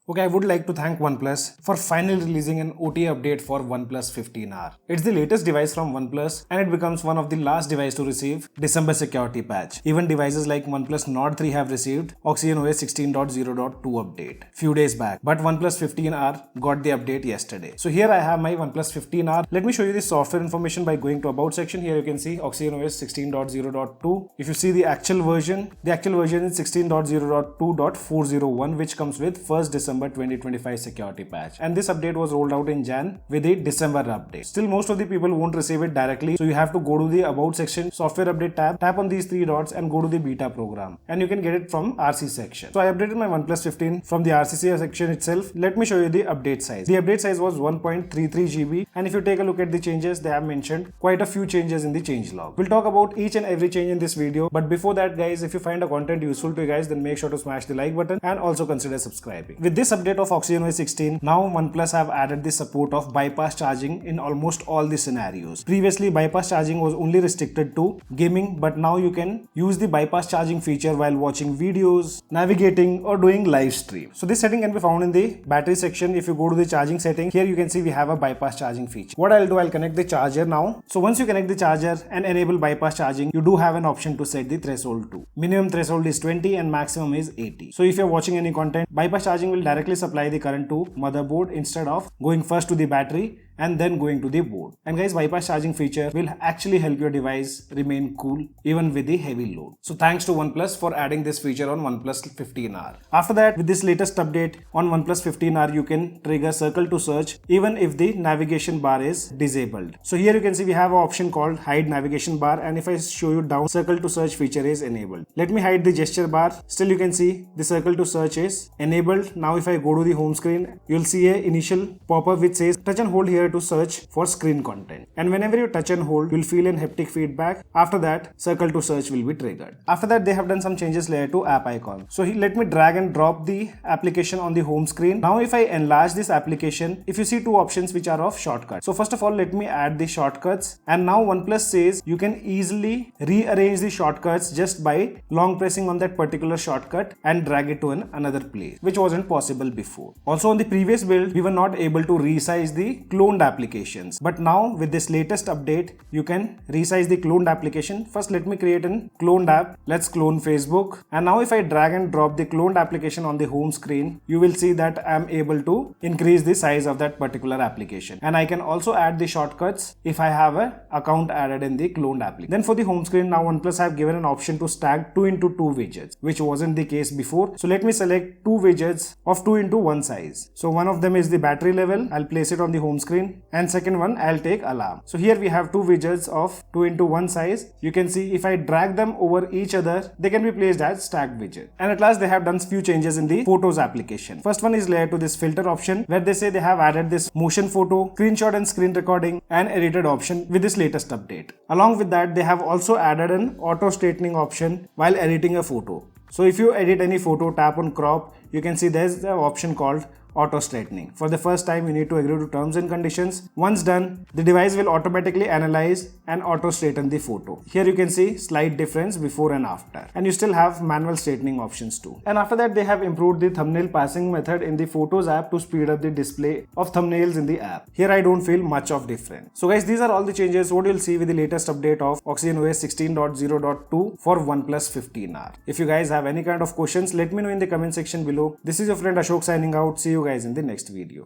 Okay, I would like to thank OnePlus for finally releasing an OTA update for OnePlus 15R. It's the latest device from OnePlus and it becomes one of the last devices to receive December security patch. Even devices like OnePlus Nord 3 have received OxygenOS 16.0.2 update few days back, but OnePlus 15R got the update yesterday. So here I have my OnePlus 15R. Let me show you the software information by going to About section. Here you can see OxygenOS 16.0.2. If you see the actual version is 16.0.2.401, which comes with 1st December 2025 security patch, and this update was rolled out in Jan with the December update. Still, most of the people won't receive it directly, so you have to go to the About section, software update tab, tap on these three dots and go to the beta program, and you can get it from RC section. So I updated my OnePlus 15 from the RCC section itself. Let me show you the update size. The update size was 1.33 GB, and if you take a look at the changes, they have mentioned quite a few changes in the changelog. We'll talk about each and every change in this video, but before that guys, if you find the content useful to you guys, then make sure to smash the like button and also consider subscribing. With this update of OxygenOS 16, now OnePlus have added the support of bypass charging in almost all the scenarios. Previously, bypass charging was only restricted to gaming, but now you can use the bypass charging feature while watching videos, navigating or doing live stream. So this setting can be found in the battery section. If you go to the charging setting, here you can see we have a bypass charging feature. What I'll do, I'll connect the charger now. So once you connect the charger and enable bypass charging, you do have an option to set the threshold to. Minimum threshold is 20 and maximum is 80. So if you're watching any content, bypass charging will directly supply the current to motherboard instead of going first to the battery and then going to the board. And guys, bypass charging feature will actually help your device remain cool even with the heavy load. So thanks to OnePlus for adding this feature on OnePlus 15R. After that, with this latest update on OnePlus 15R, you can trigger circle to search even if the navigation bar is disabled. So here you can see we have an option called hide navigation bar, and if I show you down, circle to search feature is enabled. Let me hide the gesture bar. Still you can see the circle to search is enabled. Now if I go to the home screen, you'll see a initial pop-up which says touch and hold here to search for screen content, and whenever you touch and hold, you'll feel an haptic feedback. After that, circle to search will be triggered. After that, they have done some changes later to app icon. So let me drag and drop the application on the home screen. Now if I enlarge this application, if you see two options which are of shortcuts. So first of all, let me add the shortcuts, and now OnePlus says you can easily rearrange the shortcuts just by long pressing on that particular shortcut and drag it to another place, which wasn't possible before. Also on the previous build, we were not able to resize the cloned applications, but now with this latest update, you can resize the cloned application. First, let me create a cloned app. Let's clone Facebook, and now if I drag and drop the cloned application on the home screen, you will see that I'm able to increase the size of that particular application, and I can also add the shortcuts if I have an account added in the cloned application. Then for the home screen, now OnePlus have given an option to stack 2x2 widgets, which wasn't the case before. So let me select two widgets of 2x1 size. So one of them is the battery level. I'll place it on the home screen, and second one I'll take alarm. So here we have two widgets of 2x1 size. You can see if I drag them over each other, they can be placed as stacked widget. And at last, they have done few changes in the photos application. First one is related to this filter option, where they say they have added this motion photo, screenshot and screen recording and edited option with this latest update. Along with that, they have also added an auto straightening option while editing a photo. So if you edit any photo, tap on crop, you can see there's the option called auto straightening. For the first time, you need to agree to terms and conditions. Once done, the device will automatically analyze and auto straighten the photo. Here you can see slight difference before and after, and you still have manual straightening options too. And after that, they have improved the thumbnail passing method in the Photos app to speed up the display of thumbnails in the app. Here I don't feel much of difference. So guys, these are all the changes what you'll see with the latest update of OxygenOS 16.0.2 for OnePlus 15R. If you guys have any kind of questions, let me know in the comment section below. This is your friend Ashok signing out. See you guys in the next video.